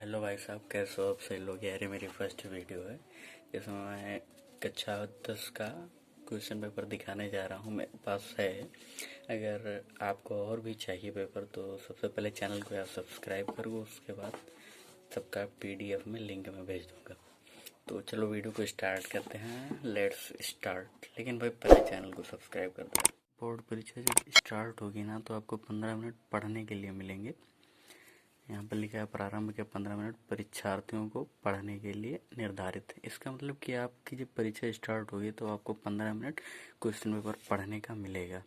Hello भाई साहब, कैसे हो आप सही लोग। यार ये मेरी फर्स्ट वीडियो है जिसमें मैं कक्षा 10 का क्वेश्चन पेपर दिखाने जा रहा हूँ। मेरे पास है। अगर आपको और भी चाहिए पेपर तो सबसे पहले चैनल को आप सब्सक्राइब करो, उसके बाद सबका पीडीएफ में लिंक में भेज दूँगा। तो चलो वीडियो को स्टार्ट करते हैं। Let's start. लेकिन भाई पहले चैनल को सब्सक्राइब कर दो। बोर्ड परीक्षा जब स्टार्ट होगी ना तो आपको 15 मिनट पढ़ने के लिए मिलेंगे। यहाँ पर लिखा है प्रारंभ के 15 मिनट परीक्षार्थियों को पढ़ने के लिए निर्धारित है। इसका मतलब कि आपकी जब परीक्षा स्टार्ट होगी तो आपको 15 मिनट क्वेश्चन पेपर पढ़ने का मिलेगा।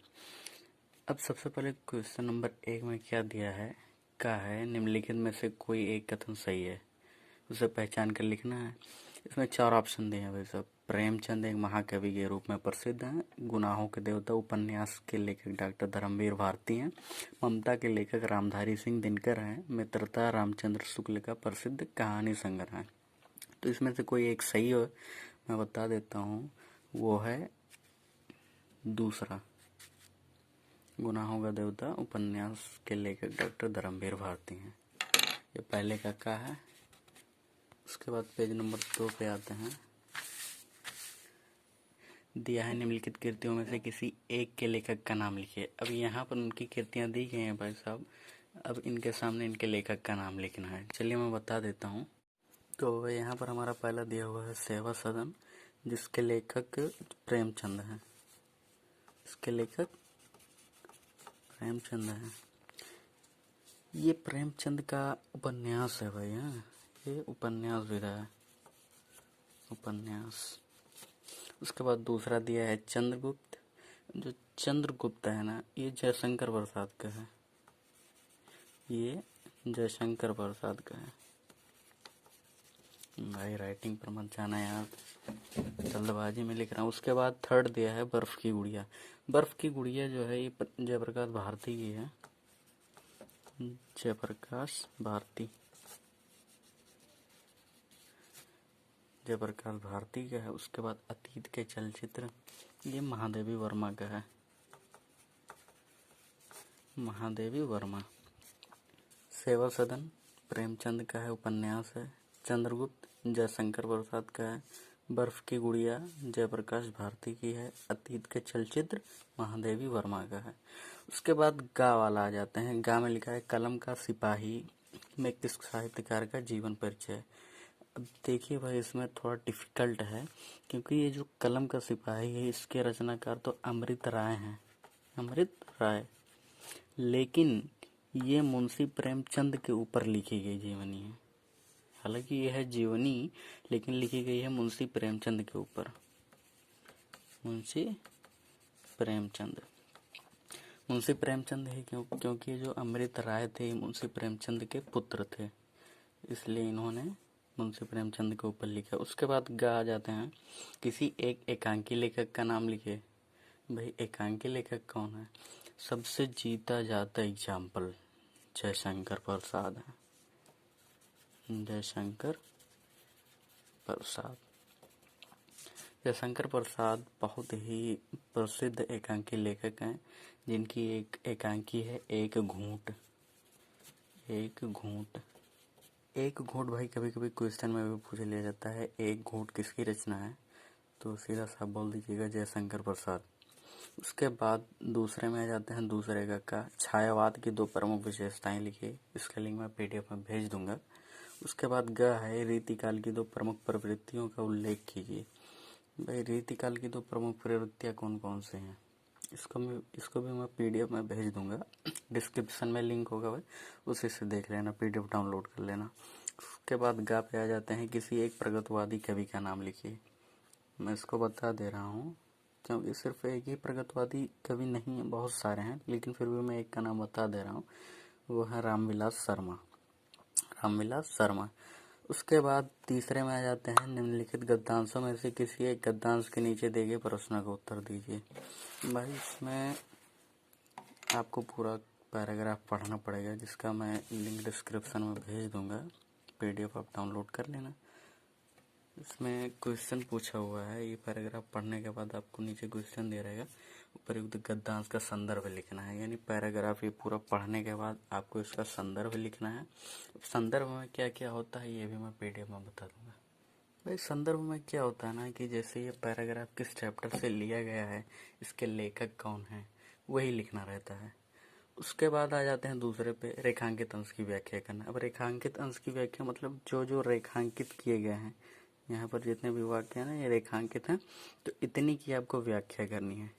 अब सबसे पहले क्वेश्चन नंबर 1 में क्या दिया है, क्या है निम्नलिखित में से कोई एक कथन सही है, उसे पहचान कर लिखना है। इसमें 4 ऑप्शन दिए हैं भाई साहब। प्रेमचंद एक महाकवि के रूप में प्रसिद्ध हैं। गुनाहों के देवता उपन्यास के लेखक डॉक्टर धर्मवीर भारती हैं। ममता के लेखक रामधारी सिंह दिनकर हैं। मित्रता रामचंद्र शुक्ल का प्रसिद्ध कहानी संग्रह है। तो इसमें से कोई एक सही हो, मैं बता देता हूँ, वो है दूसरा। गुनाहों का देवता उपन्यास के लेखक डॉक्टर धर्मवीर भारती हैं। ये पहले का है। उसके बाद पेज नंबर 2 पे आते हैं। दिया है निम्नलिखित कृतियों में से किसी एक के लेखक का नाम लिखिए। अब यहाँ पर उनकी कृतियाँ दी गई हैं भाई साहब। अब इनके सामने इनके लेखक का नाम लिखना है। चलिए मैं बता देता हूँ। तो यहाँ पर हमारा पहला दिया हुआ है सेवा सदन, जिसके लेखक प्रेमचंद हैं। इसके लेखक प्रेमचंद हैं। ये प्रेमचंद का उपन्यास है भाई। हाँ, ये उपन्यास विधा है, उपन्यास। उसके बाद दूसरा दिया है चंद्रगुप्त। जो चंद्रगुप्त है ना, ये जयशंकर प्रसाद का है। ये जयशंकर प्रसाद का है। भाई राइटिंग पर मत जाना यार, जल्दबाजी में लिख रहा हूँ। उसके बाद थर्ड दिया है बर्फ की गुड़िया। बर्फ की गुड़िया जो है ये जयप्रकाश भारती की है। जयप्रकाश भारती, जयप्रकाश भारती का है। उसके बाद अतीत के चलचित्र, ये महादेवी वर्मा का है। महादेवी वर्मा। सेवा सदन प्रेमचंद का है, उपन्यास है। चंद्रगुप्त जयशंकर प्रसाद का है। बर्फ की गुड़िया जयप्रकाश भारती की है। अतीत के चलचित्र महादेवी वर्मा का है। उसके बाद गा वाला आ जाते हैं। गा में लिखा है कलम का सिपाही में किस साहित्यकार का जीवन परिचय। अब देखिए भाई, इसमें थोड़ा डिफिकल्ट है क्योंकि ये जो कलम का सिपाही है इसके रचनाकार तो अमृत राय हैं। अमृत राय, लेकिन ये मुंशी प्रेमचंद के ऊपर लिखी गई जीवनी है। हालांकि यह है जीवनी, लेकिन लिखी गई है मुंशी प्रेमचंद के ऊपर। मुंशी प्रेमचंद, मुंशी प्रेमचंद है क्योंकि जो अमृत राय थे मुंशी प्रेमचंद के पुत्र थे, इसलिए इन्होंने मुंशी प्रेमचंद के ऊपर लिखा। उसके बाद गा आ जाते हैं। किसी एक एकांकी लेखक का नाम लिखे। भाई एकांकी लेखक कौन है? सबसे जीता जाता एग्जाम्पल जयशंकर प्रसाद है। जयशंकर प्रसाद। जयशंकर प्रसाद बहुत ही प्रसिद्ध एकांकी लेखक हैं, जिनकी एक एकांकी है एक घूंट। एक घूंट, एक घूंट भाई कभी कभी क्वेश्चन में भी पूछ लिया जाता है, एक घूंट किसकी रचना है? तो सीधा सा बोल दीजिएगा जयशंकर प्रसाद। उसके बाद दूसरे में आ जाते हैं। दूसरे का छायावाद की 2 प्रमुख विशेषताएं लिखिए। इसका लिंक मैं पीडीएफ में भेज दूंगा। उसके बाद ग है रीतिकाल की 2 प्रमुख प्रवृत्तियों का उल्लेख कीजिए। भाई रीतिकाल की 2 प्रमुख प्रवृत्तियां कौन कौन से हैं? इसको भी मैं पीडीएफ में भेज दूंगा। डिस्क्रिप्शन में लिंक होगा भाई, उसी से देख लेना, पीडीएफ डाउनलोड कर लेना। उसके बाद गा पे आ जाते हैं। किसी एक प्रगतिवादी कवि का नाम लिखिए। मैं इसको बता दे रहा हूँ क्योंकि सिर्फ एक ही प्रगतिवादी कवि नहीं है, बहुत सारे हैं, लेकिन फिर भी मैं एक का नाम बता दे रहा हूँ, वो है रामविलास शर्मा। रामविलास शर्मा। उसके बाद तीसरे में आ जाते हैं। निम्नलिखित गद्यांशों में से किसी एक गद्यांश के नीचे दिए गए प्रश्न का उत्तर दीजिए। भाई इसमें आपको पूरा पैराग्राफ पढ़ना पड़ेगा, जिसका मैं लिंक डिस्क्रिप्शन में भेज दूंगा। पीडीएफ आप डाउनलोड कर लेना। इसमें क्वेश्चन पूछा हुआ है, ये पैराग्राफ पढ़ने के बाद आपको नीचे क्वेश्चन दे रहेगा, उपयुक्त गद्यांश का संदर्भ लिखना है। यानी पैराग्राफ ये पूरा पढ़ने के बाद आपको इसका संदर्भ लिखना है। संदर्भ में क्या क्या होता है ये भी मैं पीडीएफ में बता दूंगा। भाई संदर्भ में क्या होता है ना कि जैसे ये पैराग्राफ किस चैप्टर से लिया गया है, इसके लेखक कौन है, वही लिखना रहता है। उसके बाद आ जाते हैं दूसरे पे, रेखांकित अंश की व्याख्या करना। अब रेखांकित अंश की व्याख्या मतलब जो जो रेखांकित किए गए हैं, यहाँ पर जितने भी वाक्य हैं ना ये रेखांकित हैं, तो इतनी की आपको व्याख्या करनी है।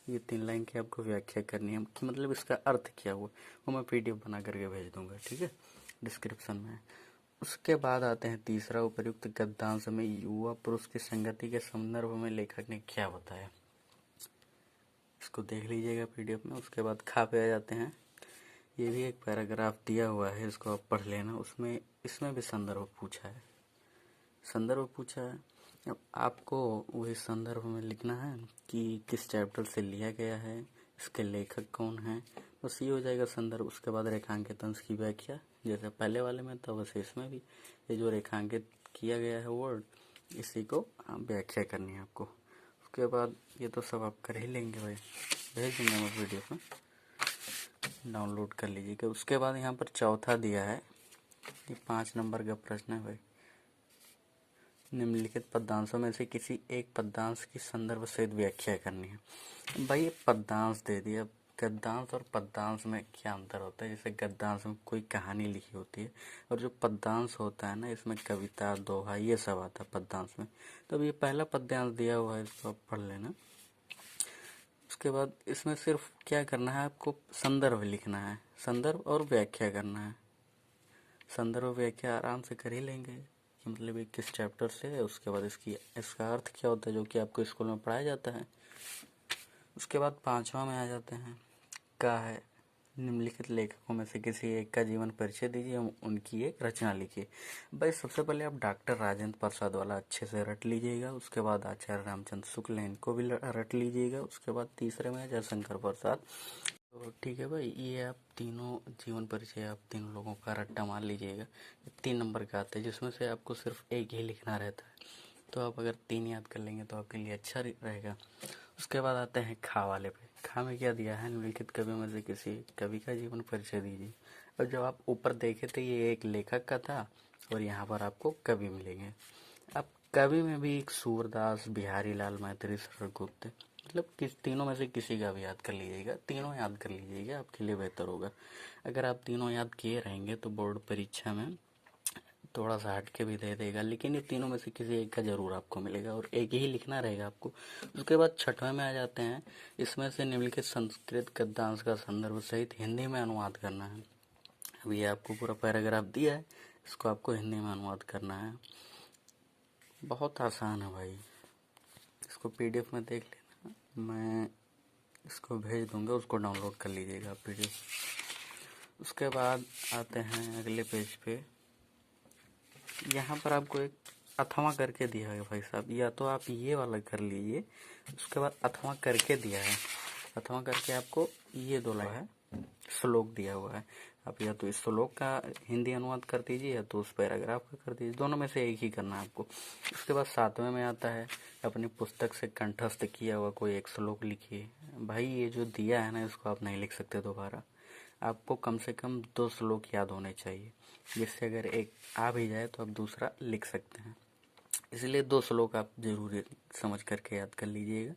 ये 3 लाइन की आपको व्याख्या करनी है कि मतलब इसका अर्थ क्या हुआ, वो मैं पीडीएफ बना करके भेज दूंगा, ठीक है, डिस्क्रिप्शन में। उसके बाद आते हैं तीसरा, उपयुक्त गद्यांश में युवा पुरुष की संगति के संदर्भ में लेखक ने क्या बताया। इसको देख लीजिएगा पीडीएफ में। उसके बाद खा पे आ जाते हैं। ये भी एक पैराग्राफ दिया हुआ है, इसको आप पढ़ लेना। उसमें इसमें भी संदर्भ पूछा है, संदर्भ पूछा है। अब आपको वही संदर्भ में लिखना है कि किस चैप्टर से लिया गया है, इसके लेखक कौन है, बस ये हो जाएगा संदर्भ। उसके बाद रेखांकित अंश की व्याख्या, जैसे पहले वाले में था वैसे इसमें भी ये जो रेखांकित किया गया है वर्ड, इसी को व्याख्या करनी है आपको। उसके बाद ये तो सब आप कर ही लेंगे भाई, भेज दूंगा मैं पीडीएफ में, डाउनलोड कर लीजिएगा। उसके बाद यहाँ पर चौथा दिया है, ये 5 नंबर का प्रश्न है भाई। निम्नलिखित पद्यांशों में से किसी एक पद्यांश की संदर्भ सहित व्याख्या करनी है। भाई ये पद्यांश दे दिया। गद्यांश और पद्यांश में क्या अंतर होता है? जैसे गद्यांश में कोई कहानी लिखी होती है, और जो पद्यांश होता है ना इसमें कविता, दोहा, ये सब आता है पद्यांश में। तो अब ये पहला पद्यांश दिया हुआ है, इसको आप पढ़ लेना। उसके बाद इसमें सिर्फ क्या करना है, आपको संदर्भ लिखना है, संदर्भ और व्याख्या करना है। संदर्भ व्याख्या आराम से कर ही लेंगे कि मतलब ये किस चैप्टर से है, उसके बाद इसका अर्थ क्या होता है जो कि आपको स्कूल में पढ़ाया जाता है। उसके बाद 5वां में आ जाते हैं, का है निम्नलिखित लेखकों में से किसी एक का जीवन परिचय दीजिए, उनकी एक रचना लिखिए। भाई सबसे पहले आप डॉक्टर राजेंद्र प्रसाद वाला अच्छे से रट लीजिएगा। उसके बाद आचार्य रामचंद्र शुक्ल इनको भी रट लीजिएगा। उसके बाद तीसरे में जयशंकर प्रसाद। तो ठीक है भाई, ये आप तीनों जीवन परिचय आप तीनों लोगों का रट्टा मार लीजिएगा। 3 नंबर का आता है, जिसमें से आपको सिर्फ एक ही लिखना रहता है। तो आप अगर 3 याद कर लेंगे तो आपके लिए अच्छा रहेगा। उसके बाद आते हैं खा वाले पे। खा में क्या दिया है, निम्नलिखित कवि में से किसी कवि का जीवन परिचय दीजिए। और जब आप ऊपर देखे तो ये एक लेखक का था, और यहाँ पर आपको कवि मिलेंगे। अब कवि में भी एक सूरदास, बिहारी लाल, मैत्री, शरदगुप्त, मतलब तीनों में से किसी का भी याद कर लीजिएगा। तीनों याद कर लीजिएगा, आपके लिए बेहतर होगा। अगर आप तीनों याद किए रहेंगे तो बोर्ड परीक्षा में थोड़ा सा हट के भी दे देगा, लेकिन ये तीनों में से किसी एक का जरूर आपको मिलेगा, और एक ही लिखना रहेगा आपको। उसके बाद 6वें में आ जाते हैं, इसमें से निम्नलिखित संस्कृत गद्यांश का संदर्भ सहित हिंदी में अनुवाद करना है। अभी आपको पूरा पैराग्राफ दिया है, इसको आपको हिंदी में अनुवाद करना है। बहुत आसान है भाई, इसको पीडीएफ में देख लेना, मैं इसको भेज दूंगा, उसको डाउनलोड कर लीजिएगा आप पीडीएफ। उसके बाद आते हैं अगले पेज पे। यहाँ पर आपको एक अथवा करके दिया है भाई साहब, या तो आप ये वाला कर लीजिए। उसके बाद अथवा करके दिया है, अथवा करके आपको ये 2 लाइन है, श्लोक दिया हुआ है। आप या तो इस श्लोक का हिंदी अनुवाद कर दीजिए, या तो उस पैराग्राफ का कर दीजिए, दोनों में से एक ही करना है आपको। उसके बाद 7वें में आता है, अपनी पुस्तक से कंठस्थ किया हुआ कोई एक श्लोक लिखिए। भाई ये जो दिया है ना, इसको आप नहीं लिख सकते दोबारा, आपको कम से कम 2 श्लोक याद होने चाहिए, जिससे अगर एक आ भी जाए तो आप दूसरा लिख सकते हैं। इसलिए 2 श्लोक आप जरूर समझ करके याद कर लीजिएगा।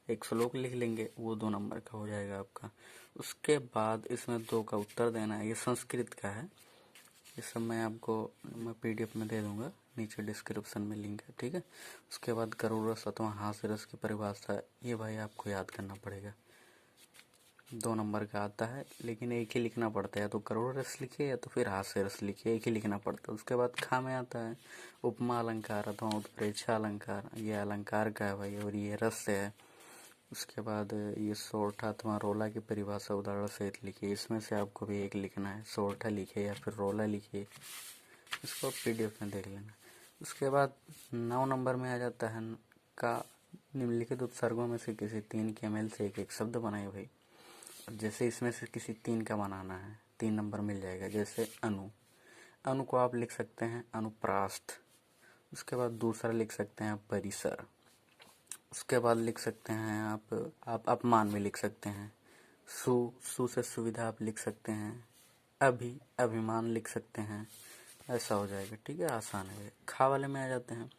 एक श्लोक लिख लेंगे, वो 2 नंबर का हो जाएगा आपका। उसके बाद इसमें 2 का उत्तर देना है, ये संस्कृत का है। ये सब मैं पीडीएफ में दे दूंगा, नीचे डिस्क्रिप्शन में लिंक है, ठीक है। उसके बाद करुण रस अथवा हास्य रस की परिभाषा, ये भाई आपको याद करना पड़ेगा, 2 नंबर का आता है, लेकिन एक ही लिखना पड़ता है, या तो करुण रस लिखिए या तो फिर हास्य रस लिखिए, एक ही लिखना पड़ता है। उसके बाद खा में आता है, उपमा अलंकार अथवा उत्प्रेक्षा अलंकार, ये अलंकार का है भाई, और ये रस से है। उसके बाद ये सोरठा अथवा रोला की परिभाषा उदाहरण सहित लिखिए, इसमें से आपको भी एक लिखना है, सोरठा लिखिए या फिर रोला लिखिए, इसको पीडीएफ में देख लेना। उसके बाद 9 नंबर में आ जाता है, का निम्नलिखित उपसर्गों में से किसी 3 के मेल से एक शब्द बनाए भाई। जैसे इसमें से किसी 3 का बनाना है, 3 नंबर मिल जाएगा। जैसे अनु, अनु को आप लिख सकते हैं अनुप्रास्थ। उसके बाद दूसरा लिख सकते हैं परिसर। उसके बाद लिख सकते हैं आप अपमान भी लिख सकते हैं। सु से सुविधा आप लिख सकते हैं। अभिमान लिख सकते हैं। ऐसा हो जाएगा, ठीक है, आसान है। खा वाले में आ जाते हैं।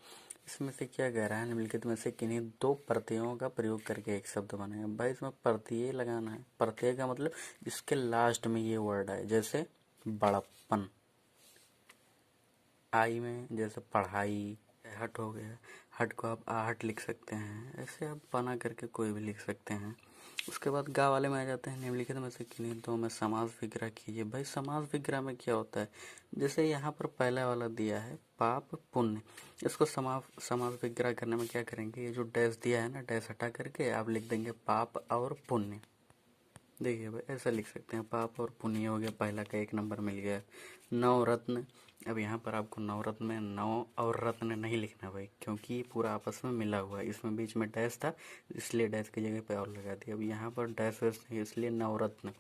इसमें से क्या कह रहा है, निम्नलिखित में से किन्हीं दो प्रत्ययों का प्रयोग करके एक शब्द बने। भाई इसमें प्रत्यय लगाना है। प्रत्यय का मतलब इसके लास्ट में ये वर्ड है, जैसे बड़प्पन। आई में जैसे पढ़ाई, हट हो गया, हट को आप आहट लिख सकते हैं। ऐसे आप बना करके कोई भी लिख सकते हैं। उसके बाद गा वाले में आ जाते हैं। निम्नलिखित में से किन्हीं दो में समास विग्रह कीजिए। भाई समास विग्रह में क्या होता है, जैसे यहाँ पर पहला वाला दिया है पाप पुण्य, इसको समास विग्रह करने में क्या करेंगे, ये जो डैश दिया है ना, डैश हटा करके आप लिख देंगे पाप और पुण्य। देखिए भाई ऐसा लिख सकते हैं, पाप और पुण्य हो गया, पहला का 1 नंबर मिल गया। नवरत्न, अब यहाँ पर आपको नवरत्न में नव और रत्न नहीं लिखना भाई, क्योंकि पूरा आपस में मिला हुआ है। इसमें बीच में डैश था, इसलिए डैश की जगह पे और लगा दिया। अब यहाँ पर डैश वैश नहीं, इसलिए नवरत्न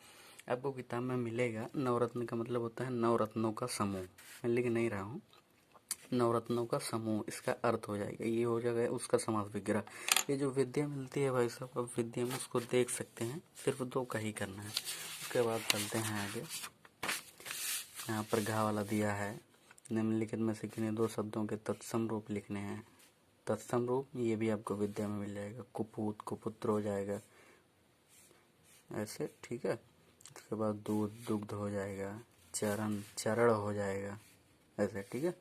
आपको किताब में मिलेगा। नवरत्न का मतलब होता है नवरत्नों का समूह। मैं लिख नहीं रहा हूँ, नवरत्नों का समूह इसका अर्थ हो जाएगा, ये हो जाएगा उसका समास विग्रह। ये जो विद्या मिलती है भाई साहब, अब विद्या में उसको देख सकते हैं, सिर्फ 2 का ही करना है। उसके बाद चलते हैं आगे। यहाँ पर घा वाला दिया है। निम्नलिखित में से किन्हीं 2 शब्दों के तत्सम रूप लिखने हैं। तत्सम रूप ये भी आपको विद्या में मिल जाएगा। कुपूत कुपुत्र हो जाएगा ऐसे, ठीक है। उसके बाद दूध दुग्ध हो जाएगा। चरण चरण हो जाएगा ऐसे, ठीक है।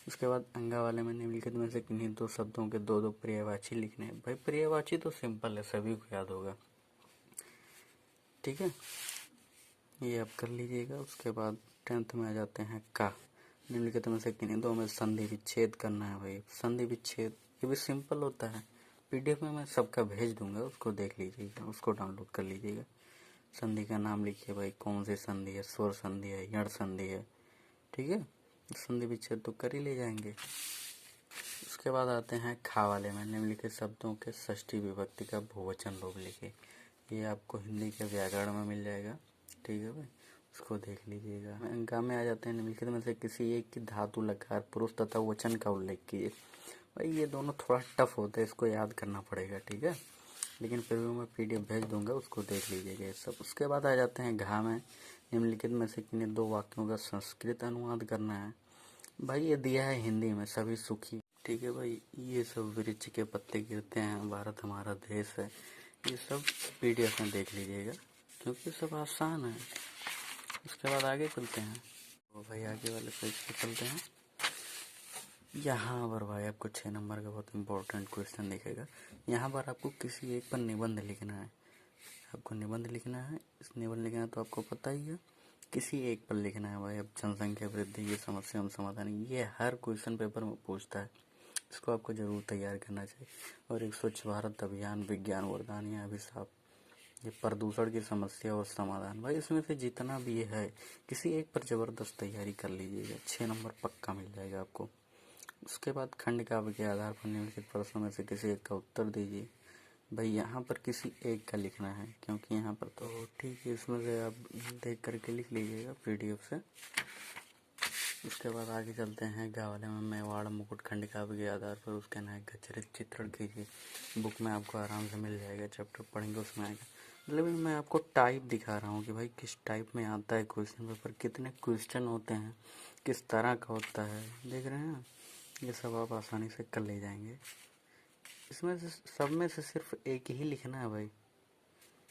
उसके बाद अंगा वाले में निम्नलिखित में से किन्हीं 2 शब्दों के 2 पर्यायवाची लिखने हैं। भाई पर्यायवाची तो सिंपल है, सभी को याद होगा, ठीक है, ये आप कर लीजिएगा। उसके बाद 10th में आ जाते हैं का। निम्नलिखित में से किन्हीं 2 में संधि विच्छेद करना है। भाई संधि विच्छेद ये भी सिंपल होता है, PDF में मैं सबका भेज दूंगा, उसको देख लीजिएगा, उसको डाउनलोड कर लीजिएगा। संधि का नाम लिखिए भाई, कौन सी संधि है, स्वर संधि है, यण संधि है, ठीक है। संधि विच्छेद तो कर ही ले जाएंगे। उसके बाद आते हैं खा वाले में। निम्नलिखित शब्दों के षष्ठी विभक्ति का बहुवचन रूप लिखे। ये आपको हिंदी के व्याकरण में मिल जाएगा, ठीक है भाई, उसको देख लीजिएगा। गा में आ जाते हैं। निम्नलिखित में से किसी एक की धातु लकार पुरुष तथा वचन का उल्लेख कीजिए। भाई ये दोनों थोड़ा टफ होता है, इसको याद करना पड़ेगा, ठीक है, लेकिन फिर भी मैं PDF भेज दूंगा, उसको देख लीजिएगा ये सब। उसके बाद आ जाते हैं घा में। निम्नलिखित में से किन्हीं 2 वाक्यों का संस्कृत अनुवाद करना है। भाई ये दिया है हिंदी में, सभी सुखी, ठीक है भाई। ये सब वृक्ष के पत्ते गिरते हैं, भारत हमारा देश है, ये सब PDF में देख लीजिएगा, क्योंकि सब आसान है। उसके बाद आगे चलते हैं, तो भाई आगे वाले पेज पे चलते हैं। यहाँ पर भाई आपको 6 नंबर का बहुत इंपॉर्टेंट क्वेश्चन दिखेगा। यहाँ पर आपको किसी एक पर निबंध लिखना है। आपको निबंध लिखना है, इस निबंध लिखना है तो आपको पता ही है, किसी एक पर लिखना है भाई। अब जनसंख्या वृद्धि, ये समस्या एवं समाधान, ये हर क्वेश्चन पेपर में पूछता है, इसको आपको जरूर तैयार करना चाहिए। और एक स्वच्छ भारत अभियान, विज्ञान वरदान या अभिशाप, ये प्रदूषण की समस्या और समाधान। भाई इसमें से जितना भी है, किसी एक पर जबरदस्त तैयारी कर लीजिएगा, 6 नंबर पक्का मिल जाएगा आपको। उसके बाद खंड काव्य के आधार पर निम्नलिखित प्रश्नों में से किसी एक का उत्तर दीजिए। भाई यहाँ पर किसी एक का लिखना है, क्योंकि यहाँ पर तो ठीक है, इसमें से आप देख करके लिख लीजिएगा PDF से। उसके बाद आगे चलते हैं। गा वाले में मेवाड़ मुकुट खंड काव्य के आधार पर उसके नायक का चरित्र चित्रण कीजिए। बुक में आपको आराम से मिल जाएगा, चैप्टर पढ़ेंगे उसमें आएगा। मतलब मैं आपको टाइप दिखा रहा हूँ कि भाई किस टाइप में आता है क्वेश्चन पेपर, कितने क्वेश्चन होते हैं, किस तरह का होता है, देख रहे हैं, ये सब आप आसानी से कर ले जाएंगे। इसमें से सब में से सिर्फ एक ही लिखना है भाई,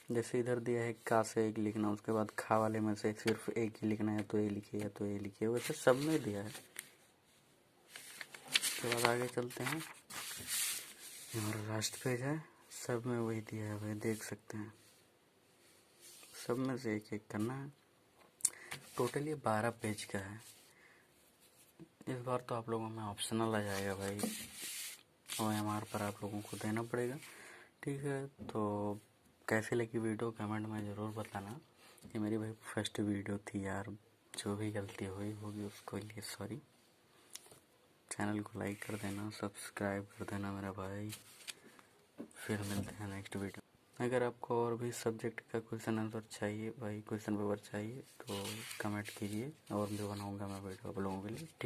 जैसे इधर दिया है का से एक लिखना, उसके बाद खा वाले में से सिर्फ एक ही लिखना है, तो ये लिखिए या तो ये लिखिए, वैसे सब में दिया है। उसके बाद आगे चलते हैं। हमारा लास्ट पेज है, सब में वही दिया है भाई, देख सकते हैं, सब में से एक एक करना है। टोटल ये 12 पेज का है। इस बार तो आप लोगों में ऑप्शनल आ जाएगा भाई, OMR पर आप लोगों को देना पड़ेगा, ठीक है। तो कैसे लगी वीडियो कमेंट में ज़रूर बताना। ये मेरी भाई फर्स्ट वीडियो थी यार, जो भी गलती हुई होगी उसको लिए सॉरी। चैनल को लाइक कर देना, सब्सक्राइब कर देना मेरा भाई। फिर मिलते हैं नेक्स्ट वीडियो। अगर आपको और भी सब्जेक्ट का क्वेश्चन आंसर चाहिए भाई, क्वेश्चन पेपर चाहिए, तो कमेंट कीजिए और भी बनाऊंगा मैं वीडियो आप लोगों के लिए, ठीक।